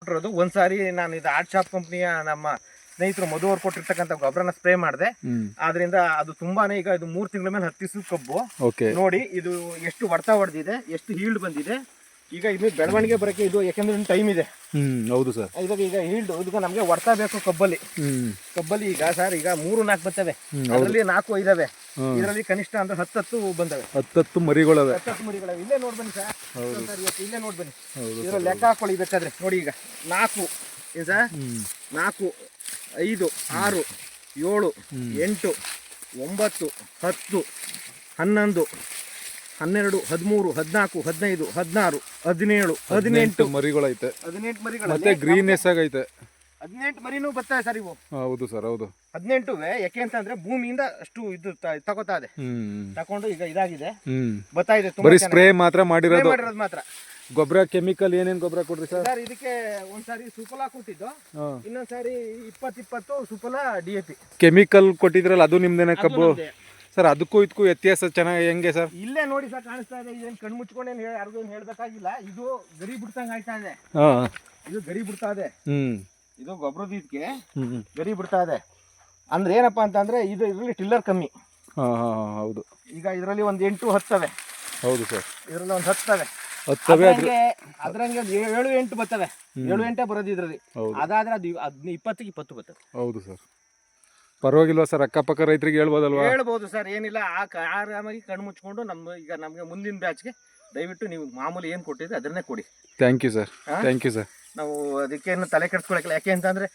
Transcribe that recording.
ಕೊಟ್ಟಿರೋದು. ಒಂದ್ಸಾರಿ ನಾನು ಇದು ಆರ್ಟ್ ಶಾಪ್ ಕಂಪ್ನಿಯ ನಮ್ಮ ಸ್ನೇಹಿತರು ಮಧು ಅವ್ರು ಕೊಟ್ಟಿರ್ತಕ್ಕಂಥ ಗೊಬ್ಬರನ ಸ್ಪ್ರೇ ಮಾಡಿದೆ. ಆದ್ರಿಂದ ಅದು ತುಂಬಾನೇ ಈಗ ಇದು 3 ತಿಂಗಳ ಮೇಲೆ 10 ದಿವಸದ ಕಬ್ಬು. ನೋಡಿ ಇದು ಎಷ್ಟು ಹೊಡ್ತಾ ಹೊಡೆದಿದೆ, ಎಷ್ಟು ಹೀಲ್ಡ್ ಬಂದಿದೆ. ಈಗ ಇದು ಬೆಳವಣಿಗೆ ಬರಕ್ಕೆ ಇದು ಯಾಕಂದ್ರೆ ಟೈಮ್ ಇದೆ. ಹೌದು ಸರ್. ಇವಾಗ ಈಗ ಹೀಲ್ಡ್ ಇದಕ್ಕೆ ನಮಗೆ ಹೊಡ್ತಾ ಬೇಕು ಕಬ್ಬಲ್ಲಿ. ಈಗ ಸರ್ ಈಗ 3-4 ಬರ್ತವೆ, ಅದರಲ್ಲಿ 4 ಇದಾವೆ. ಇದರಲ್ಲಿ ಕನಿಷ್ಠ ಅಂದ್ರೆ 10 ಬಂದವೆ. 10 ಮರಿಗಳವೆ. 10 ಮರಿಗಳವೆ. ಇಲ್ಲೇ ನೋಡ್ ಬನ್ನಿ ಸರ್, ಇಲ್ಲೇ ನೋಡ್ ಬನ್ನಿ. ಇದ್ರ ಲೆಕ್ಕ ಹಾಕೊಳ್ಳಿ ಬೇಕಾದ್ರೆ. ನೋಡಿ ಈಗ 4 ಏನ್ ಸರ್, 4, 5, 6, 7, 8, 9, 10, 11, 12, 13, 14, 15, 16, 17, 18 ಮರಿಗಳೈತೆ. 18 ಮರಿಗಳು. ಮತ್ತೆ ಗ್ರೀನೆಸ್ ಆಗೈತೆ. 18 ಮರಿನೂ ಬರ್ತವೆ ಸರ್ ಇವು. ಹೌದು ಸರ್, ಹೌದು. 18 ಯಾಕೆ ಅಂತಂದ್ರೆ ಭೂಮಿಯಿಂದ ಅಷ್ಟು ಇದು ತಗೋತಾ ಇದೆ. ತಕೊಂಡು ಈಗ ಇದಾಗಿದೆ, ಬರ್ತಾ ಇದೆ. ಬರೀ ಸ್ಪ್ರೇ ಮಾತ್ರ ಮಾಡಿರೋದು ಮಾತ್ರ. ಗೊಬ್ಬರ ಕೆಮಿಕಲ್ ಏನೇನ್ ಗೊಬ್ಬರ ಕೊಡ್ರಿ ಸರ್? ಇದಕ್ಕೆ ಒಂದ್ಸಾರಿ ಸುಫಲಾ ಕೊಟ್ಟಿದ್ದು, ಇನ್ನೊಂದ್ಸಾರಿ 20-20 ಸುಫಲಾ DAP ಕೆಮಿಕಲ್ ಕೊಟ್ಟಿದ್ರಲ್ಲ, ಅದು ನಿಮ್ದೇನೆ ಕಬ್ಬು ಸರ್? ಅದಕ್ಕೂ ಇದಕ್ಕೂ ವ್ಯತ್ಯಾಸ ಚೆನ್ನಾಗಿ ಹೆಂಗೆ ಸರ್? ಇಲ್ಲೇ ನೋಡಿ ಸರ್, ಕಾಣಿಸ್ತಾ ಇದೆ. ಇದೇನು ಕಣ್ಣು ಮುಚ್ಕೊಂಡೇನು ಯಾರಿಗೂ ಏನು ಹೇಳ್ಬೇಕಾಗಿಲ್ಲ. ಇದು ಗರಿ ಬಿಡ್ತಂಗ ಆಯ್ತಾ ಇದೆ. ಇದು ಗರಿ ಬಿಡ್ತಾ ಇದೆ. ಇದು ಗೊಬ್ಬರದ ಇದಕ್ಕೆ ಗರಿ ಬಿಡ್ತಾ ಇದೆ. ಅಂದ್ರೆ ಏನಪ್ಪಾ ಅಂತಂದ್ರೆ ಇದು ಇದರಲ್ಲಿ ಟಿಲ್ಲರ್ ಕಮ್ಮಿ. ಹೌದು. ಈಗ ಇದರಲ್ಲಿ ಒಂದು 8-10 ಹೌದು ಸರ್. ಇದರಲ್ಲಿ ಒಂದು 10 ಅದ್ರಂಗೆ 7-8 ಬರ್ತವೆ. 7-8 ಬರೋದು ಇದರಲ್ಲಿ. ಅದಾದ್ರೆ ಅದು 20-20 ಬರ್ತವೆ. ಹೌದು ಸರ್. ಪರವಾಗಿಲ್ವಾ ಸರ್? ಅಕ್ಕಪಕ್ಕ ರೈತರಿಗೆ ಹೇಳ್ಬೋದಲ್ವಾ? ಹೇಳ್ಬೋದು ಸರ್, ಏನಿಲ್ಲ. ಆರಾಮಾಗಿ ಕಣ್ಣು ಮುಚ್ಕೊಂಡು ನಮಗೆ ಮುಂದಿನ ಬ್ಯಾಚ್ಗೆ ದಯವಿಟ್ಟು ನೀವು ಮಾಮೂಲಿ ಏನು ಕೊಟ್ಟಿದ್ರೆ ಅದನ್ನೇ ಕೊಡಿ. Thank you sir. Thank you sir. ನಾವು ಅದಕ್ಕೇನು ತಲೆ ಕೆಡಿಸ್ಕೊಳಕ್ಕಿಲ್ಲ. ಯಾಕೆ ಅಂತಂದ್ರೆ